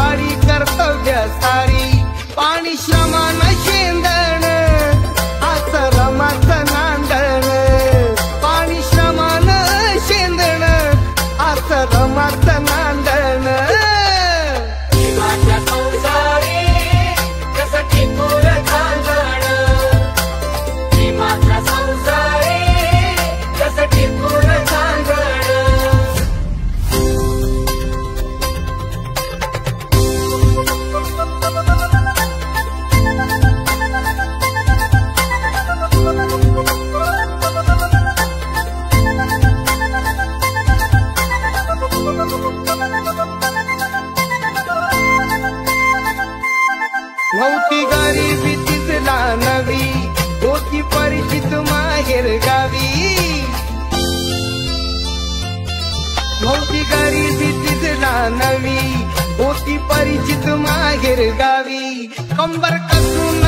पाडी कर्तव्य सारी पाणी श्रमान शेंदण आश्रमाचं नांदण पाणी श्रमान शेंदण आश्रमाचं नांदण जीवाच्या संसारी कसं टिपूर चांदण जीवाच्या संसारी कसं टिपूर चांदण नव्हती गरिबी तिथला नवी होती परिचित माहेर गावी नव्हती गरिबी तिथला नवी होती परिचित माहेर गावी कंबर कसून